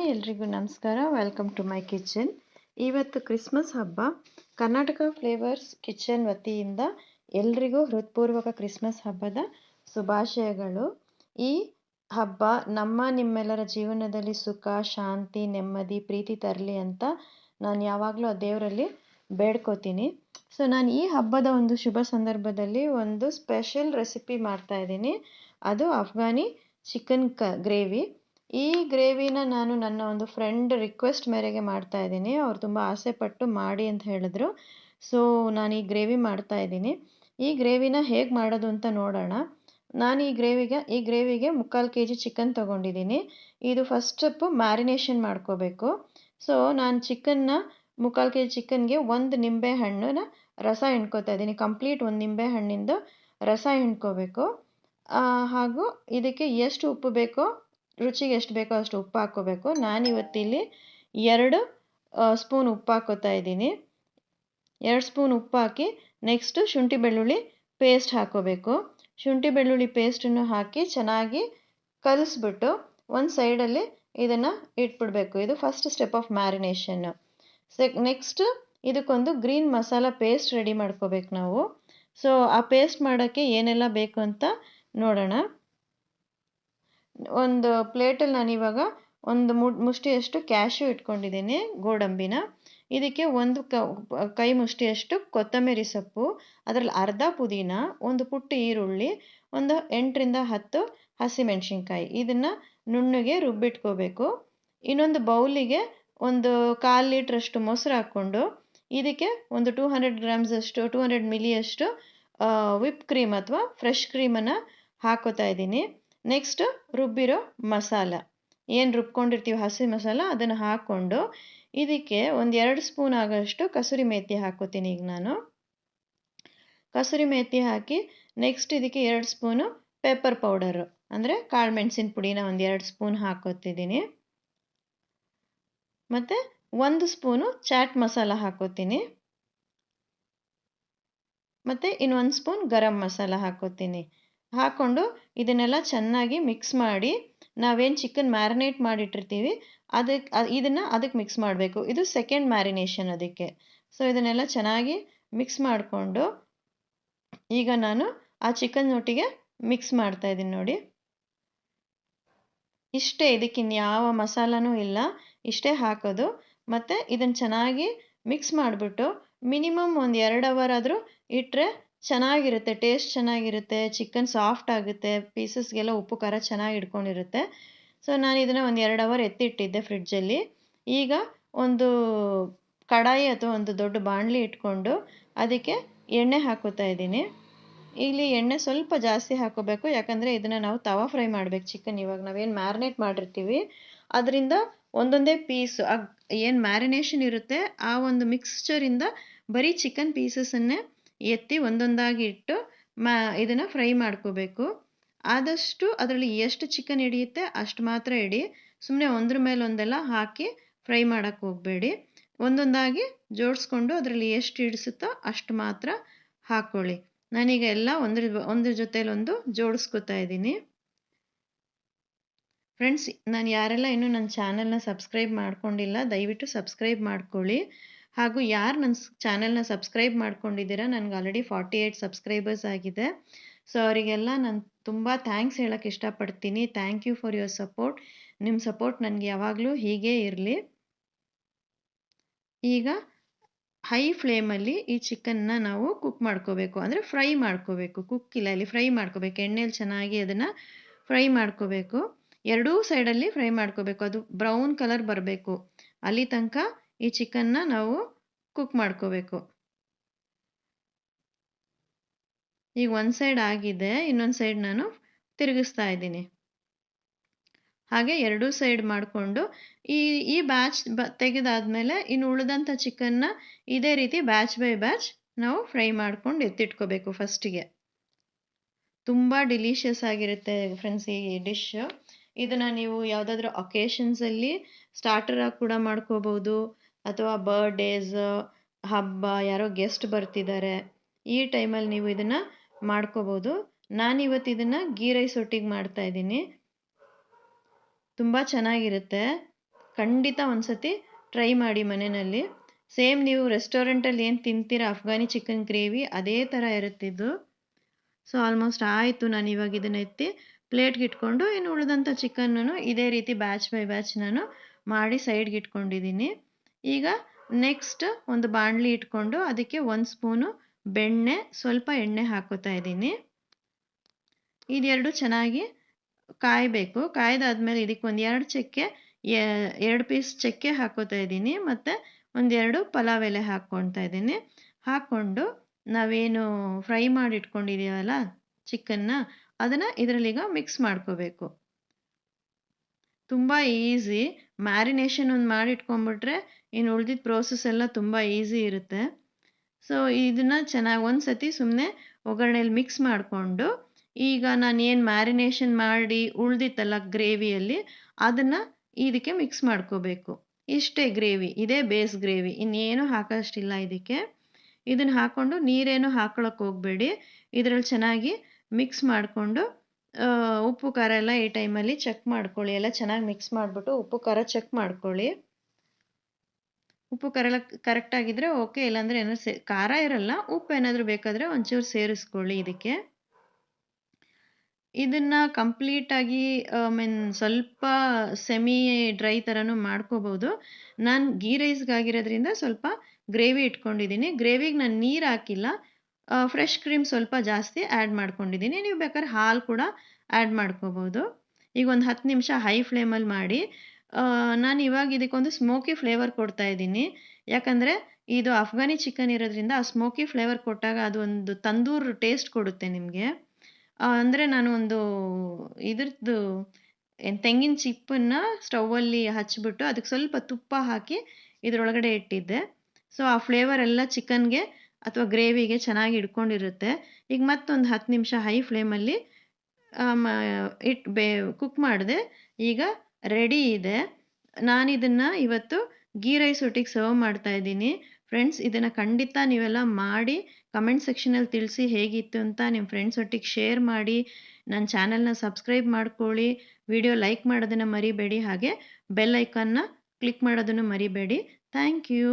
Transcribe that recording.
Hi ಎಲ್ರಿಗೂ ನಮಸ್ಕಾರ. Welcome to my kitchen. ಇವತ್ತು ಕ್ರಿಸ್ಮಸ್ ಹಬ್ಬ. ಕರ್ನಾಟಕ ಫ್ಲೇವರ್ಸ್ ಕಿಚನ್ ವತಿಯಿಂದ ಎಲ್ರಿಗೂ ಹೃತ್ಪೂರ್ವಕ ಕ್ರಿಸ್ಮಸ್ ಹಬ್ಬದ ಶುಭಾಶಯಗಳು. ಈ ಹಬ್ಬ ನಿಮ್ಮೆಲ್ಲರ ಜೀವನದಲ್ಲಿ ಸುಖ, ಶಾಂತಿ, ನೆಮ್ಮದಿ, ಪ್ರೀತಿ ತರಲಿ ಅಂತ ನಾನು ಯಾವಾಗಲೂ ಆ ದೇವರಲ್ಲಿ ಬೇಡ್ಕೋತೀನಿ. ಸೊ ನಾನು ಈ ಹಬ್ಬದ ಒಂದು ಶುಭ ಸಂದರ್ಭದಲ್ಲಿ ಒಂದು ಸ್ಪೆಷಲ್ ರೆಸಿಪಿ ಮಾಡ್ತಾ ಇದ್ದೀನಿ. ಅದು ಅಫ್ಘಾನಿ ಚಿಕನ್ ಗ್ರೇವಿ. ಈ ಗ್ರೇವಿನ ನಾನು ನನ್ನ ಒಂದು ಫ್ರೆಂಡ್ ರಿಕ್ವೆಸ್ಟ್ ಮೇರೆಗೆ ಮಾಡ್ತಾ ಇದ್ದೀನಿ. ಅವ್ರು ತುಂಬ ಆಸೆ ಪಟ್ಟು ಮಾಡಿ ಅಂತ ಹೇಳಿದ್ರು. ಸೊ ನಾನು ಈ ಗ್ರೇವಿ ಮಾಡ್ತಾ ಇದ್ದೀನಿ. ಈ ಗ್ರೇವಿನ ಹೇಗೆ ಮಾಡೋದು ಅಂತ ನೋಡೋಣ. ನಾನು ಈ ಗ್ರೇವಿಗೆ 3/4 kg ಚಿಕನ್ ತೊಗೊಂಡಿದ್ದೀನಿ. ಇದು ಫಸ್ಟ್ ಸ್ಟೆಪ್ಪು ಮ್ಯಾರಿನೇಷನ್ ಮಾಡ್ಕೋಬೇಕು. ಸೊ ನಾನು 3/4 kg ಚಿಕನ್ಗೆ 1 ನಿಂಬೆ ಹಣ್ಣನ್ನ ರಸ ಹಿಂಡ್ಕೋತಾ ಇದ್ದೀನಿ. ಕಂಪ್ಲೀಟ್ 1 ನಿಂಬೆ ಹಣ್ಣಿಂದ ರಸ ಹಿಂಡ್ಕೋಬೇಕು. ಹಾಗೂ ಇದಕ್ಕೆ ಎಷ್ಟು ಉಪ್ಪು ಬೇಕೋ, ರುಚಿಗೆ ಎಷ್ಟು ಬೇಕೋ ಅಷ್ಟು ಉಪ್ಪು ಹಾಕ್ಕೋಬೇಕು. ನಾನಿವತ್ತಿಲ್ಲಿ 2 ಸ್ಪೂನ್ ಉಪ್ಪು ಹಾಕ್ಕೋತಾ ಇದ್ದೀನಿ. 2 ಸ್ಪೂನ್ ಉಪ್ಪು ಹಾಕಿ ನೆಕ್ಸ್ಟು ಶುಂಠಿ ಬೆಳ್ಳುಳ್ಳಿ ಪೇಸ್ಟ್ ಹಾಕ್ಕೋಬೇಕು. ಶುಂಠಿ ಬೆಳ್ಳುಳ್ಳಿ ಪೇಸ್ಟನ್ನು ಹಾಕಿ ಚೆನ್ನಾಗಿ ಕಲಿಸ್ಬಿಟ್ಟು ಒಂದು ಸೈಡಲ್ಲಿ ಇದನ್ನು ಇಟ್ಬಿಡಬೇಕು. ಇದು ಫಸ್ಟ್ ಸ್ಟೆಪ್ ಆಫ್ ಮ್ಯಾರಿನೇಷನ್ನು. ನೆಕ್ಸ್ಟ್ ಇದಕ್ಕೊಂದು ಗ್ರೀನ್ ಮಸಾಲ ಪೇಸ್ಟ್ ರೆಡಿ ಮಾಡ್ಕೋಬೇಕು ನಾವು. ಸೊ ಆ ಪೇಸ್ಟ್ ಮಾಡೋಕ್ಕೆ ಏನೆಲ್ಲ ಬೇಕು ಅಂತ ನೋಡೋಣ. ಒಂದು ಪ್ಲೇಟಲ್ಲಿ ನಾನಿವಾಗ ಒಂದು ಮುಷ್ಟಿಯಷ್ಟು ಕ್ಯಾಶ್ಯೂ ಇಟ್ಕೊಂಡಿದ್ದೀನಿ, ಗೋಡಂಬಿನ. ಇದಕ್ಕೆ ಒಂದು ಕೈ ಮುಷ್ಟಿಯಷ್ಟು ಕೊತ್ತಂಬರಿ ಸೊಪ್ಪು, ಅದರಲ್ಲಿ ಅರ್ಧ ಪುದೀನ, ಒಂದು ಪುಟ್ಟ ಈರುಳ್ಳಿ, ಒಂದು 8 ರಿಂದ 10 ಹಸಿಮೆಣಸಿನ್ಕಾಯಿ. ಇದನ್ನು ನುಣ್ಣಗೆ ರುಬ್ಬಿಟ್ಕೋಬೇಕು. ಇನ್ನೊಂದು ಬೌಲಿಗೆ ಒಂದು 1/4 ಲೀಟ್ರಷ್ಟು ಮೊಸರು ಹಾಕ್ಕೊಂಡು ಇದಕ್ಕೆ ಒಂದು 200 ಗ್ರಾಮ್ಸಷ್ಟು 200 ಮಿಲಿಯಷ್ಟು ವಿಪ್ ಕ್ರೀಮ್ ಅಥವಾ ಫ್ರೆಶ್ ಕ್ರೀಮನ್ನು ಹಾಕೋತಾ ಇದ್ದೀನಿ. ನೆಕ್ಸ್ಟ್ ರುಬ್ಬಿರೋ ಮಸಾಲ, ಏನು ರುಬ್ಕೊಂಡಿರ್ತೀವಿ ಹಸಿ ಮಸಾಲ, ಅದನ್ನು ಹಾಕ್ಕೊಂಡು ಇದಕ್ಕೆ ಒಂದು 2 ಸ್ಪೂನ್ ಆಗೋಷ್ಟು ಕಸೂರಿ ಮೇಥಿ ಹಾಕೋತೀನಿ. ಈಗ ನಾನು ಕಸೂರಿ ಮೇಥಿ ಹಾಕಿ ನೆಕ್ಸ್ಟ್ ಇದಕ್ಕೆ 2 ಸ್ಪೂನು ಪೆಪ್ಪರ್ ಪೌಡರು ಅಂದರೆ ಕಾಳು ಮೆಣಸಿನ ಪುಡಿನ ಒಂದು 2 ಸ್ಪೂನ್ ಹಾಕೋತಿದ್ದೀನಿ. ಮತ್ತು 1 ಸ್ಪೂನು ಚಾಟ್ ಮಸಾಲ ಹಾಕೋತೀನಿ. ಮತ್ತು ಇನ್ನೊಂದು ಸ್ಪೂನ್ ಗರಂ ಮಸಾಲ ಹಾಕೋತೀನಿ. ಹಾಕ್ಕೊಂಡು ಇದನ್ನೆಲ್ಲ ಚೆನ್ನಾಗಿ ಮಿಕ್ಸ್ ಮಾಡಿ ನಾವೇನು ಚಿಕನ್ ಮ್ಯಾರಿನೇಟ್ ಮಾಡಿಟ್ಟಿರ್ತೀವಿ ಅದಕ್ಕೆ ಮಿಕ್ಸ್ ಮಾಡಬೇಕು. ಇದು ಸೆಕೆಂಡ್ ಮ್ಯಾರಿನೇಷನ್ ಅದಕ್ಕೆ. ಸೊ ಇದನ್ನೆಲ್ಲ ಚೆನ್ನಾಗಿ ಮಿಕ್ಸ್ ಮಾಡಿಕೊಂಡು ಈಗ ನಾನು ಆ ಚಿಕನ್ ಒಟ್ಟಿಗೆ ಮಿಕ್ಸ್ ಮಾಡ್ತಾ ಇದ್ದೀನಿ ನೋಡಿ. ಇಷ್ಟೇ, ಇದಕ್ಕಿನ್ಯಾವ ಮಸಾಲನೂ ಇಲ್ಲ, ಇಷ್ಟೇ ಹಾಕೋದು. ಮತ್ತು ಇದನ್ನು ಚೆನ್ನಾಗಿ ಮಿಕ್ಸ್ ಮಾಡಿಬಿಟ್ಟು ಮಿನಿಮಮ್ ಒಂದು 2 ಅವರ್ ಆದರೂ ಇಟ್ಟರೆ ಚೆನ್ನಾಗಿರುತ್ತೆ, ಟೇಸ್ಟ್ ಚೆನ್ನಾಗಿರುತ್ತೆ, ಚಿಕನ್ ಸಾಫ್ಟ್ ಆಗುತ್ತೆ, ಪೀಸಸ್ಗೆಲ್ಲ ಉಪ್ಪು ಖಾರ ಚೆನ್ನಾಗಿ ಹಿಡ್ಕೊಂಡಿರುತ್ತೆ. ಸೊ ನಾನು ಇದನ್ನು ಒಂದು 2 ಅವರ್ ಎತ್ತಿಟ್ಟಿದ್ದೆ ಫ್ರಿಡ್ಜಲ್ಲಿ. ಈಗ ಒಂದು ಕಡಾಯಿ ಅಥವಾ ಒಂದು ದೊಡ್ಡ ಬಾಣಲಿ ಇಟ್ಕೊಂಡು ಅದಕ್ಕೆ ಎಣ್ಣೆ ಹಾಕೋತಾ ಇದ್ದೀನಿ. ಇಲ್ಲಿ ಎಣ್ಣೆ ಸ್ವಲ್ಪ ಜಾಸ್ತಿ ಹಾಕೋಬೇಕು, ಯಾಕಂದರೆ ಇದನ್ನು ನಾವು ತವಾ ಫ್ರೈ ಮಾಡಬೇಕು ಚಿಕನ್. ಇವಾಗ ನಾವೇನು ಮ್ಯಾರಿನೇಟ್ ಮಾಡಿರ್ತೀವಿ ಅದರಿಂದ ಒಂದೊಂದೇ ಪೀಸು ಏನು ಮ್ಯಾರಿನೇಷನ್ ಇರುತ್ತೆ ಆ ಒಂದು ಮಿಕ್ಸ್ಚರಿಂದ ಬರೀ ಚಿಕನ್ ಪೀಸಸನ್ನೇ ಎತ್ತಿ ಒಂದೊಂದಾಗಿ ಇಟ್ಟು ಇದನ್ನು ಫ್ರೈ ಮಾಡ್ಕೋಬೇಕು. ಆದಷ್ಟು ಅದರಲ್ಲಿ ಎಷ್ಟು ಚಿಕನ್ ಹಿಡಿಯುತ್ತೆ ಅಷ್ಟು ಮಾತ್ರ ಇಡಿ. ಸುಮ್ಮನೆ ಒಂದ್ರ ಮೇಲೆ ಒಂದೆಲ್ಲ ಹಾಕಿ ಫ್ರೈ ಮಾಡೋಕ್ಕೆ ಹೋಗಬೇಡಿ. ಒಂದೊಂದಾಗಿ ಜೋಡಿಸ್ಕೊಂಡು ಅದರಲ್ಲಿ ಎಷ್ಟು ಹಿಡಿಸುತ್ತೋ ಅಷ್ಟು ಮಾತ್ರ ಹಾಕ್ಕೊಳ್ಳಿ. ನಾನೀಗ ಎಲ್ಲ ಒಂದ್ರ ಜೊತೆಲಿ ಒಂದು ಜೋಡಿಸ್ಕೊತಾ ಇದ್ದೀನಿ. ಫ್ರೆಂಡ್ಸ್, ನಾನು ಯಾರೆಲ್ಲ ಇನ್ನೂ ನನ್ನ ಚಾನಲ್ನ ಸಬ್ಸ್ಕ್ರೈಬ್ ಮಾಡ್ಕೊಂಡಿಲ್ಲ ದಯವಿಟ್ಟು ಸಬ್ಸ್ಕ್ರೈಬ್ ಮಾಡ್ಕೊಳ್ಳಿ. ಹಾಗೂ ಯಾರು ನನ್ನ ಚಾನಲ್ನ ಸಬ್ಸ್ಕ್ರೈಬ್ ಮಾಡ್ಕೊಂಡಿದ್ದೀರಾ, ನನಗೆ ಆಲ್ರೆಡಿ 48 ಸಬ್ಸ್ಕ್ರೈಬರ್ಸ್ ಆಗಿದೆ. ಸೊ ಅವರಿಗೆಲ್ಲ ನಾನು ತುಂಬ ಥ್ಯಾಂಕ್ಸ್ ಹೇಳೋಕ್ಕೆ ಇಷ್ಟಪಡ್ತೀನಿ. Thank you for your support. ನಿಮ್ಮ ಸಪೋರ್ಟ್ ನನಗೆ ಯಾವಾಗಲೂ ಹೀಗೇ ಇರಲಿ. ಈಗ ಹೈ ಫ್ಲೇಮಲ್ಲಿ ಈ ಚಿಕನ್ನ ನಾವು ಕುಕ್ ಮಾಡ್ಕೋಬೇಕು, ಅಂದರೆ ಫ್ರೈ ಮಾಡ್ಕೋಬೇಕು. ಕುಕ್ಕಿಲ್ಲ, ಇಲ್ಲಿ ಫ್ರೈ ಮಾಡ್ಕೋಬೇಕು. ಎಣ್ಣೆಯಲ್ಲಿ ಚೆನ್ನಾಗಿ ಅದನ್ನು ಫ್ರೈ ಮಾಡ್ಕೋಬೇಕು. ಎರಡೂ ಸೈಡಲ್ಲಿ ಫ್ರೈ ಮಾಡ್ಕೋಬೇಕು. ಅದು ಬ್ರೌನ್ ಕಲರ್ ಬರಬೇಕು, ಅಲ್ಲಿ ತನಕ ಈ ಚಿಕನ್ನ ನಾವು ಕುಕ್ ಮಾಡ್ಕೋಬೇಕು. ಈಗ ಒಂದು ಸೈಡ್ ಆಗಿದೆ, ಇನ್ನೊಂದು ಸೈಡ್ ನಾನು ತಿರುಗಿಸ್ತಾ ಇದ್ದೀನಿ. ಹಾಗೆ ಎರಡೂ ಸೈಡ್ ಮಾಡಿಕೊಂಡು ಈ ಬ್ಯಾಚ್ ತೆಗೆದಾದ್ಮೇಲೆ ಇನ್ನು ಉಳಿದಂಥ ಚಿಕನ್ನ ಇದೇ ರೀತಿ ಬ್ಯಾಚ್ ಬೈ ಬ್ಯಾಚ್ ನಾವು ಫ್ರೈ ಮಾಡ್ಕೊಂಡು ಎತ್ತಿಟ್ಕೋಬೇಕು ಫಸ್ಟಿಗೆ. ತುಂಬ ಡಿಲಿಷಿಯಸ್ ಆಗಿರುತ್ತೆ ಫ್ರೆಂಡ್ಸ್ ಈ ಡಿಶ್. ಇದನ್ನು ನೀವು ಯಾವುದಾದ್ರೂ ಒಕೇಶನ್ಸಲ್ಲಿ ಸ್ಟಾರ್ಟರಾಗಿ ಕೂಡ ಮಾಡ್ಕೋಬೋದು, ಅಥವಾ ಬರ್ಡೇಸ್, ಹಬ್ಬ, ಯಾರೋ ಗೆಸ್ಟ್ ಬರ್ತಿದ್ದಾರೆ, ಈ ಟೈಮಲ್ಲಿ ನೀವು ಇದನ್ನು ಮಾಡ್ಕೋಬೋದು. ನಾನಿವತ್ತು ಇದನ್ನು ಗೀ ರೈಸ್ ಒಟ್ಟಿಗೆ ಮಾಡ್ತಾಯಿದ್ದೀನಿ. ತುಂಬ ಚೆನ್ನಾಗಿರುತ್ತೆ. ಖಂಡಿತ ಒಂದ್ಸತಿ ಟ್ರೈ ಮಾಡಿ ಮನೆಯಲ್ಲಿ. ಸೇಮ್ ನೀವು ರೆಸ್ಟೋರೆಂಟಲ್ಲಿ ಏನು ತಿಂತೀರಾ ಅಫ್ಘಾನಿ ಚಿಕನ್ ಗ್ರೇವಿ ಅದೇ ಥರ ಇರುತ್ತಿದ್ದು. ಸೊ ಆಲ್ಮೋಸ್ಟ್ ಆಯಿತು. ನಾನು ಇವಾಗ ಇದನ್ನ ಎತ್ತಿ ಪ್ಲೇಟ್ಗೆ ಇಟ್ಕೊಂಡು ಇನ್ನು ಉಳಿದಂಥ ಚಿಕನ್ನೂ ಇದೇ ರೀತಿ ಬ್ಯಾಚ್ ಬೈ ಬ್ಯಾಚ್ ನಾನು ಮಾಡಿ ಸೈಡ್ಗೆ ಇಟ್ಕೊಂಡಿದ್ದೀನಿ. ಈಗ ನೆಕ್ಸ್ಟ್ ಒಂದು ಬಾಣಲಿ ಇಟ್ಕೊಂಡು ಅದಕ್ಕೆ 1 ಸ್ಪೂನು ಬೆಣ್ಣೆ, ಸ್ವಲ್ಪ ಎಣ್ಣೆ ಹಾಕೋತಾ ಇದ್ದೀನಿ. ಇದೆರಡು ಚೆನ್ನಾಗಿ ಕಾಯಬೇಕು. ಕಾಯ್ದಾದ್ಮೇಲೆ ಇದಕ್ಕೆ ಒಂದು 2 ಚಕ್ಕೆ, 2 ಪೀಸ್ ಚಕ್ಕೆ ಹಾಕೋತಾ ಇದ್ದೀನಿ. ಮತ್ತು ಒಂದೆರಡು ಪಲಾವ್ ಎಲೆ ಹಾಕ್ಕೊಳ್ತಾ ಇದ್ದೀನಿ. ಹಾಕ್ಕೊಂಡು ನಾವೇನು ಫ್ರೈ ಮಾಡಿ ಇಟ್ಕೊಂಡಿದ್ದೀವಲ್ಲ ಚಿಕನ್ನ, ಅದನ್ನು ಇದರಲ್ಲೀಗ ಮಿಕ್ಸ್ ಮಾಡ್ಕೋಬೇಕು. ತುಂಬ ಈಸಿ. ಮ್ಯಾರಿನೇಷನ್ ಒಂದು ಮಾಡಿ ಇಟ್ಕೊಂಡ್ಬಿಟ್ರೆ ಇನ್ನು ಉಳಿದಿದ್ದ ಪ್ರೋಸೆಸ್ ಎಲ್ಲ ತುಂಬ ಈಸಿ ಇರುತ್ತೆ. ಸೊ ಇದನ್ನು ಚೆನ್ನಾಗಿ ಒಂದು ಸತಿ ಸುಮ್ಮನೆ ಒಗ್ಗರಣೆಯಲ್ಲಿ ಮಿಕ್ಸ್ ಮಾಡಿಕೊಂಡು, ಈಗ ನಾನು ಏನು ಮ್ಯಾರಿನೇಷನ್ ಮಾಡಿ ಉಳಿದಿತ್ತಲ್ಲ ಗ್ರೇವಿಯಲ್ಲಿ, ಅದನ್ನು ಇದಕ್ಕೆ ಮಿಕ್ಸ್ ಮಾಡ್ಕೋಬೇಕು. ಇಷ್ಟೇ ಗ್ರೇವಿ, ಇದೇ ಬೇಸ್ ಗ್ರೇವಿ, ಇನ್ನೇನು ಹಾಕೋಷ್ಟಿಲ್ಲ ಇದಕ್ಕೆ. ಇದನ್ನು ಹಾಕ್ಕೊಂಡು ನೀರೇನು ಹಾಕ್ಕೊಳಕ್ಕೆ ಹೋಗಬೇಡಿ. ಇದರಲ್ಲಿ ಚೆನ್ನಾಗಿ ಮಿಕ್ಸ್ ಮಾಡಿಕೊಂಡು ಉಪ್ಪು ಖಾರ ಎಲ್ಲ ಈ ಟೈಮಲ್ಲಿ ಚೆಕ್ ಮಾಡ್ಕೊಳ್ಳಿ. ಎಲ್ಲ ಚೆನ್ನಾಗಿ ಮಿಕ್ಸ್ ಮಾಡಿಬಿಟ್ಟು ಉಪ್ಪು ಖಾರ ಚೆಕ್ ಮಾಡ್ಕೊಳ್ಳಿ. ಉಪ್ಪು ಖಾರ ಎಲ್ಲ ಕರೆಕ್ಟಾಗಿದ್ದರೆ ಓಕೆ, ಇಲ್ಲಾಂದರೆ ಏನಾದ್ರು ಖಾರ ಇರಲ್ಲ, ಉಪ್ಪು ಏನಾದರೂ ಬೇಕಾದರೆ ಒಂಚೂರು ಸೇರಿಸ್ಕೊಳ್ಳಿ ಇದಕ್ಕೆ. ಇದನ್ನು ಕಂಪ್ಲೀಟಾಗಿ ಸ್ವಲ್ಪ ಸೆಮಿ ಡ್ರೈ ಥರನೂ ಮಾಡ್ಕೋಬೋದು. ನಾನು ಗೀ ರೈಸ್ಗಾಗಿರೋದ್ರಿಂದ ಸ್ವಲ್ಪ ಗ್ರೇವಿ ಇಟ್ಕೊಂಡಿದ್ದೀನಿ. ಗ್ರೇವಿಗೆ ನಾನು ನೀರು ಹಾಕಿಲ್ಲ, ಫ್ರೆಶ್ ಕ್ರೀಮ್ ಸ್ವಲ್ಪ ಜಾಸ್ತಿ ಆ್ಯಡ್ ಮಾಡ್ಕೊಂಡಿದ್ದೀನಿ. ನೀವು ಬೇಕಾದ್ರೆ ಹಾಲು ಕೂಡ ಆ್ಯಡ್ ಮಾಡ್ಕೋಬೋದು. ಈಗ ಒಂದು 10 ನಿಮಿಷ ಹೈ ಫ್ಲೇಮಲ್ಲಿ ಮಾಡಿ. ನಾನು ಇವಾಗ ಇದಕ್ಕೊಂದು ಸ್ಮೋಕಿ ಫ್ಲೇವರ್ ಕೊಡ್ತಾ ಇದ್ದೀನಿ. ಯಾಕಂದರೆ ಇದು ಅಫ್ಘಾನಿ ಚಿಕನ್ ಇರೋದ್ರಿಂದ ಆ ಸ್ಮೋಕಿ ಫ್ಲೇವರ್ ಕೊಟ್ಟಾಗ ಅದು ಒಂದು ತಂದೂರ್ ಟೇಸ್ಟ್ ಕೊಡುತ್ತೆ ನಿಮಗೆ. ಅಂದರೆ ನಾನು ಒಂದು ಇದ್ರದ್ದು ತೆಂಗಿನ ಚಿಪ್ಪನ್ನು ಸ್ಟೌವಲ್ಲಿ ಹಚ್ಬಿಟ್ಟು ಅದಕ್ಕೆ ಸ್ವಲ್ಪ ತುಪ್ಪ ಹಾಕಿ ಇದರೊಳಗಡೆ ಇಟ್ಟಿದ್ದೆ. ಸೊ ಆ ಫ್ಲೇವರ್ ಎಲ್ಲ ಚಿಕನ್ಗೆ ಅಥವಾ ಗ್ರೇವಿಗೆ ಚೆನ್ನಾಗಿ ಹಿಡ್ಕೊಂಡಿರುತ್ತೆ. ಈಗ ಮತ್ತೊಂದು 10 ನಿಮಿಷ ಹೈ ಫ್ಲೇಮಲ್ಲಿ ಕುಕ್ ಮಾಡಿದೆ. ಈಗ ರೆಡಿ ಇದೆ. ನಾನಿದನ್ನು ಇವತ್ತು ಗೀ ರೈಸ್ ಒಟ್ಟಿಗೆ ಸರ್ವ್ ಮಾಡ್ತಾ ಇದ್ದೀನಿ. ಫ್ರೆಂಡ್ಸ್, ಇದನ್ನು ಖಂಡಿತ ನೀವೆಲ್ಲ ಮಾಡಿ ಕಮೆಂಟ್ ಸೆಕ್ಷನಲ್ಲಿ ತಿಳಿಸಿ ಹೇಗಿತ್ತು ಅಂತ. ನಿಮ್ಮ ಫ್ರೆಂಡ್ಸ್ ಒಟ್ಟಿಗೆ ಶೇರ್ ಮಾಡಿ. ನನ್ನ ಚಾನಲ್ನ ಸಬ್ಸ್ಕ್ರೈಬ್ ಮಾಡ್ಕೊಳ್ಳಿ. ವಿಡಿಯೋ ಲೈಕ್ ಮಾಡೋದನ್ನು ಮರಿಬೇಡಿ. ಹಾಗೆ ಬೆಲ್ ಐಕಾನ್ನ ಕ್ಲಿಕ್ ಮಾಡೋದನ್ನು ಮರಿಬೇಡಿ. Thank you.